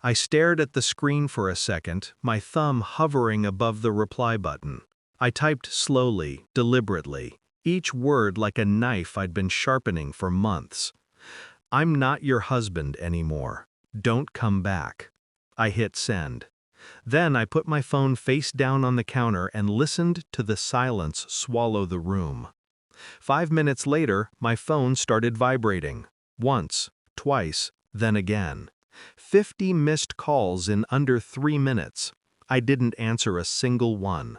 I stared at the screen for a second, my thumb hovering above the reply button. I typed slowly, deliberately, each word like a knife I'd been sharpening for months. I'm not your husband anymore. Don't come back. I hit send. Then I put my phone face down on the counter and listened to the silence swallow the room. 5 minutes later, my phone started vibrating. Once, twice, then again. 50 missed calls in under 3 minutes. I didn't answer a single one.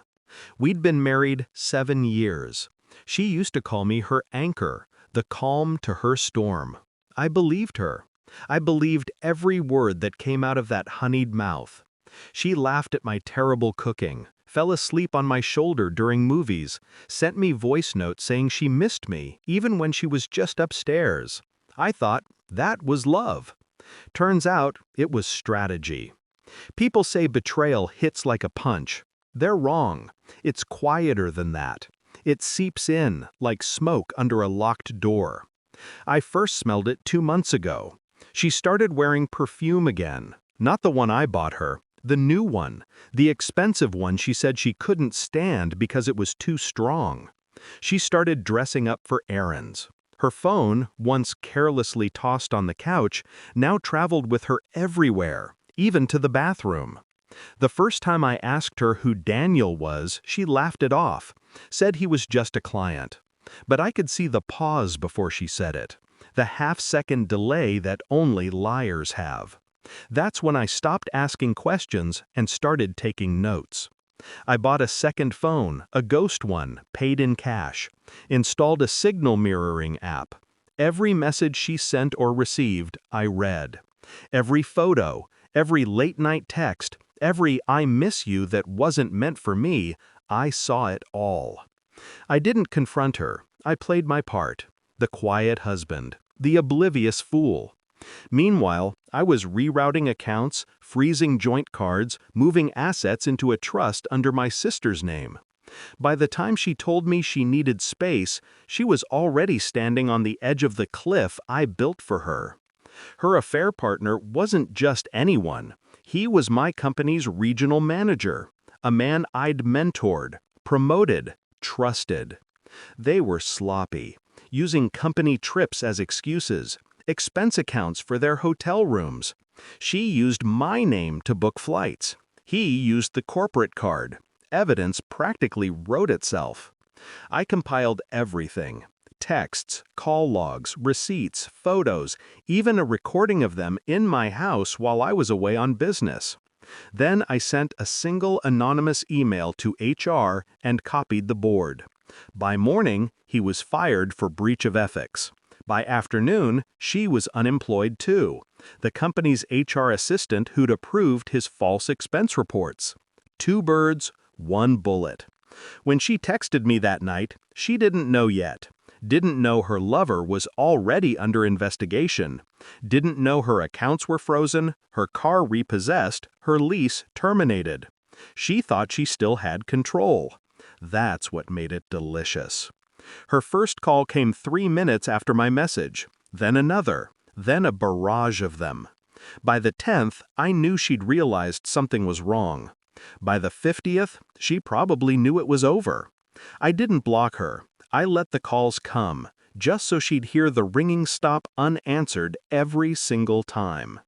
We'd been married 7 years. She used to call me her anchor, the calm to her storm. I believed her. I believed every word that came out of that honeyed mouth. She laughed at my terrible cooking, fell asleep on my shoulder during movies, sent me voice notes saying she missed me, even when she was just upstairs. I thought that was love. Turns out it was strategy. People say betrayal hits like a punch. They're wrong. It's quieter than that. It seeps in, like smoke under a locked door. I first smelled it 2 months ago. She started wearing perfume again. Not the one I bought her. The new one. The expensive one she said she couldn't stand because it was too strong. She started dressing up for errands. Her phone, once carelessly tossed on the couch, now traveled with her everywhere, even to the bathroom. The first time I asked her who Daniel was, she laughed it off, said he was just a client. But I could see the pause before she said it, the half-second delay that only liars have. That's when I stopped asking questions and started taking notes. I bought a second phone, a ghost one, paid in cash. Installed a signal mirroring app. Every message she sent or received, I read. Every photo, every late-night text, every "I miss you" that wasn't meant for me, I saw it all. I didn't confront her. I played my part. The quiet husband. The oblivious fool. Meanwhile, I was rerouting accounts, freezing joint cards, moving assets into a trust under my sister's name. By the time she told me she needed space, she was already standing on the edge of the cliff I built for her. Her affair partner wasn't just anyone. He was my company's regional manager, a man I'd mentored, promoted, trusted. They were sloppy, using company trips as excuses, expense accounts for their hotel rooms. She used my name to book flights. He used the corporate card. Evidence practically wrote itself. I compiled everything. Texts, call logs, receipts, photos, even a recording of them in my house while I was away on business. Then I sent a single anonymous email to HR and copied the board. By morning, he was fired for breach of ethics. By afternoon, she was unemployed too, the company's HR assistant who'd approved his false expense reports. 2 birds, 1 bullet. When she texted me that night, she didn't know yet. Didn't know her lover was already under investigation. Didn't know her accounts were frozen, her car repossessed, her lease terminated. She thought she still had control. That's what made it delicious. Her first call came 3 minutes after my message, then another, then a barrage of them. By the 10th, I knew she'd realized something was wrong. By the 50th, she probably knew it was over. I didn't block her. I let the calls come, just so she'd hear the ringing stop unanswered every single time.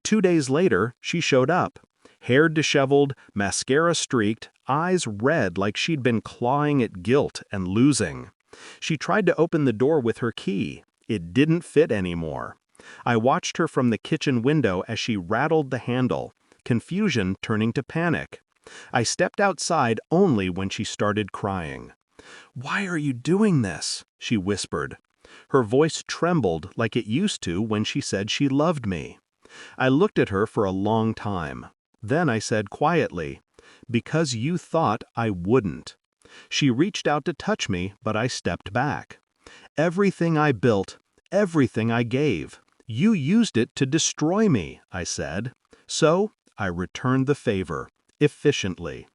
2 days later, she showed up. Hair disheveled, mascara streaked, eyes red like she'd been clawing at guilt and losing. She tried to open the door with her key. It didn't fit anymore. I watched her from the kitchen window as she rattled the handle, confusion turning to panic. I stepped outside only when she started crying. "Why are you doing this?" she whispered. Her voice trembled like it used to when she said she loved me. I looked at her for a long time. Then I said quietly, "Because you thought I wouldn't." She reached out to touch me, but I stepped back. "Everything I built, everything I gave, you used it to destroy me," I said. So I returned the favor, efficiently.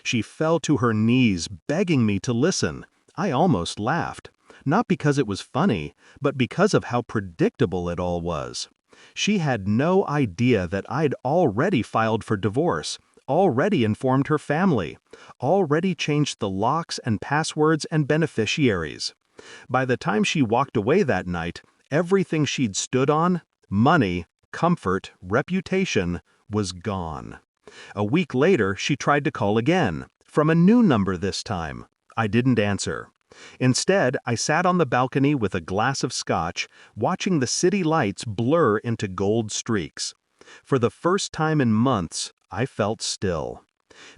She fell to her knees, begging me to listen. I almost laughed, not because it was funny, but because of how predictable it all was. She had no idea that I'd already filed for divorce, already informed her family, already changed the locks and passwords and beneficiaries. By the time she walked away that night, everything she'd stood on, money, comfort, reputation, was gone. A week later, she tried to call again, from a new number this time. I didn't answer. Instead, I sat on the balcony with a glass of scotch, watching the city lights blur into gold streaks. For the first time in months, I felt still.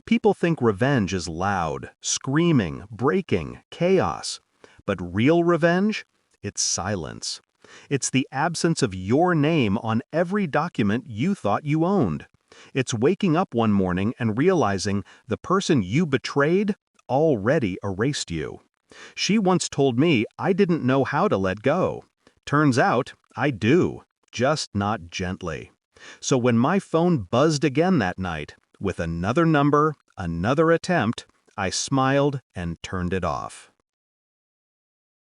People think revenge is loud, screaming, breaking, chaos. But real revenge? It's silence. It's the absence of your name on every document you thought you owned. It's waking up one morning and realizing the person you betrayed already erased you. She once told me I didn't know how to let go. Turns out, I do, just not gently. So when my phone buzzed again that night, with another number, another attempt, I smiled and turned it off.